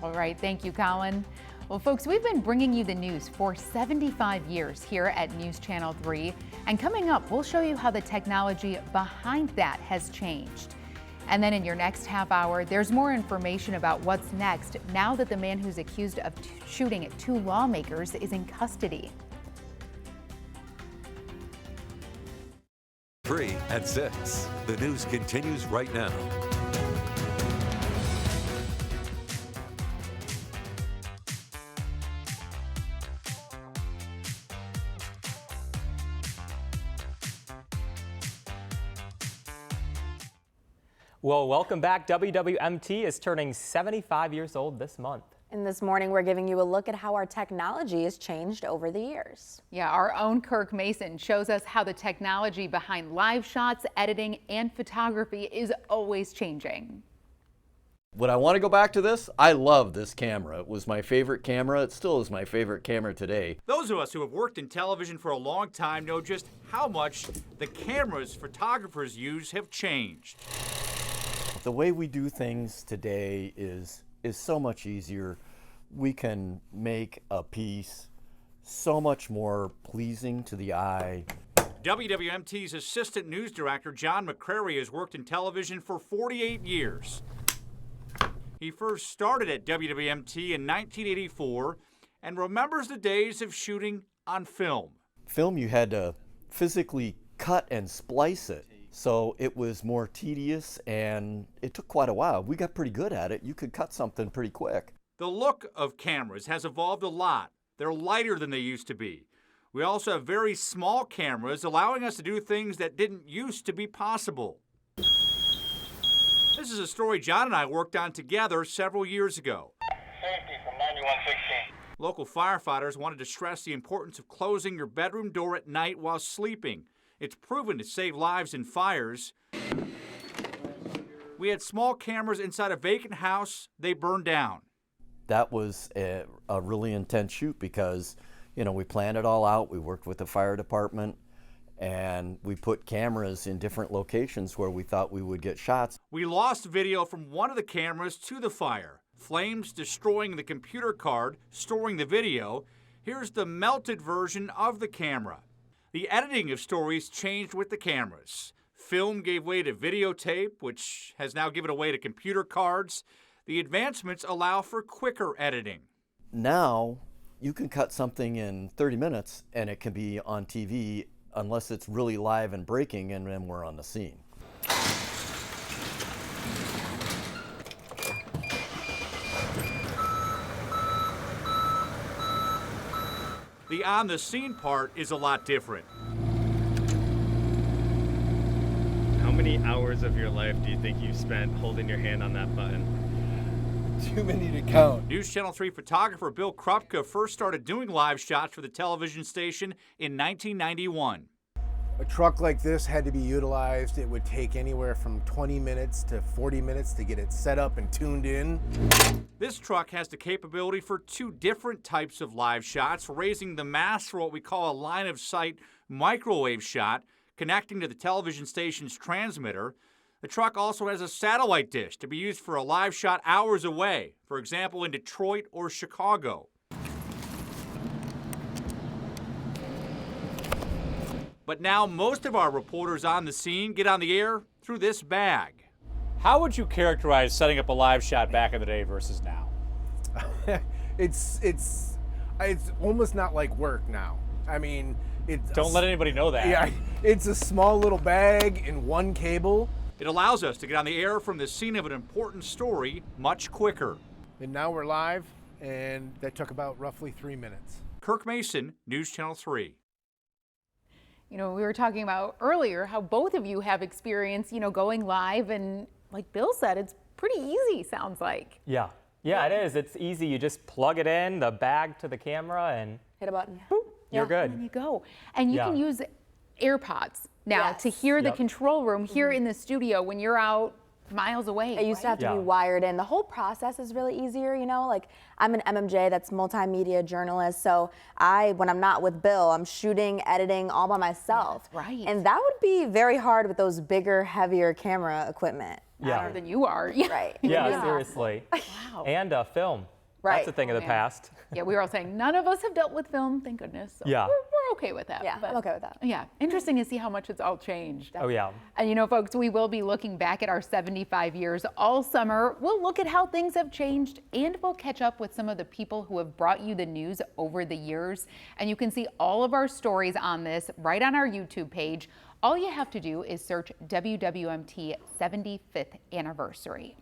All right, thank you, Colin. Well, folks, we've been bringing you the news for 75 years here at News Channel 3. And coming up, we'll show you how the technology behind that has changed. And then in your next half hour, there's more information about what's next now that the man who's accused of shooting at 2 lawmakers is in custody. 3 at 6. The news continues right now. Well, welcome back. WWMT is turning 75 years old this month. And this morning, we're giving you a look at how our technology has changed over the years. Yeah, our own Kirk Mason shows us how the technology behind live shots, editing, and photography is always changing. Would I want to go back to this? I love this camera. It was my favorite camera. It still is my favorite camera today. Those of us who have worked in television for a long time know just how much the cameras photographers use have changed. The way we do things today is so much easier. We can make a piece so much more pleasing to the eye. WWMT's assistant news director, Jon McCrary, has worked in television for 48 years. He first started at WWMT in 1984 and remembers the days of shooting on film. Film, you had to physically cut and splice it. So it was more tedious and it took quite a while. We got pretty good at it. You could cut something pretty quick. The look of cameras has evolved a lot. They're lighter than they used to be. We also have very small cameras allowing us to do things that didn't used to be possible. This is a story John and I worked on together several years ago. Safety from 9116. Local firefighters wanted to stress the importance of closing your bedroom door at night while sleeping. It's proven to save lives in fires. We had small cameras inside a vacant house. They burned down. That was a really intense shoot because, you know, we planned it all out. We worked with the fire department and we put cameras in different locations where we thought we would get shots. We lost video from one of the cameras to the fire. Flames destroying the computer card, storing the video. Here's the melted version of the camera. The editing of stories changed with the cameras. Film gave way to videotape, which has now given way to computer cards. The advancements allow for quicker editing. Now, you can cut something in 30 minutes and it can be on TV unless it's really live and breaking and then we're on the scene. The on-the-scene part is a lot different. How many hours of your life do you think you've spent holding your hand on that button? Too many to count. News Channel 3 photographer Bill Krupka first started doing live shots for the television station in 1991. A truck like this had to be utilized. It would take anywhere from 20 minutes to 40 minutes to get it set up and tuned in. This truck has the capability for 2 different types of live shots, raising the mast for what we call a line-of-sight microwave shot, connecting to the television station's transmitter. The truck also has a satellite dish to be used for a live shot hours away, for example in Detroit or Chicago. But now most of our reporters on the scene get on the air through this bag. How would you characterize setting up a live shot back in the day versus now? It's almost not like work now. I mean, Don't let anybody know that. Yeah, it's a small little bag and one cable. It allows us to get on the air from the scene of an important story much quicker. And now we're live, and that took about roughly 3 minutes. Kirk Mason, News Channel 3. You know, we were talking about earlier how both of you have experience, you know, going live, and like Bill said, it's pretty easy, sounds like. Yeah, it is. It's easy. You just plug it in, the bag to the camera, and Hit a button. boop, you're good. And then you go. And you can use AirPods now to hear the control room here in the studio when you're out miles away. It used to have to be wired in. The whole process is really easier, you know, like I'm an MMJ, that's multimedia journalist, so when I'm not with Bill, I'm shooting, editing all by myself. Right. And that would be very hard with those bigger, heavier camera equipment. fatter than you are. Right. Yeah, seriously. Wow. And film. Right. That's a thing of the man. past. Yeah, we were all saying none of us have dealt with film, thank goodness. So Yeah. we're okay with that. Yeah, I'm okay with that. Yeah, interesting to see how much it's all changed. Oh, yeah. And you know, folks, we will be looking back at our 75 years all summer. We'll look at how things have changed, and we'll catch up with some of the people who have brought you the news over the years. And you can see all of our stories on this right on our YouTube page. All you have to do is search WWMT 75th Anniversary.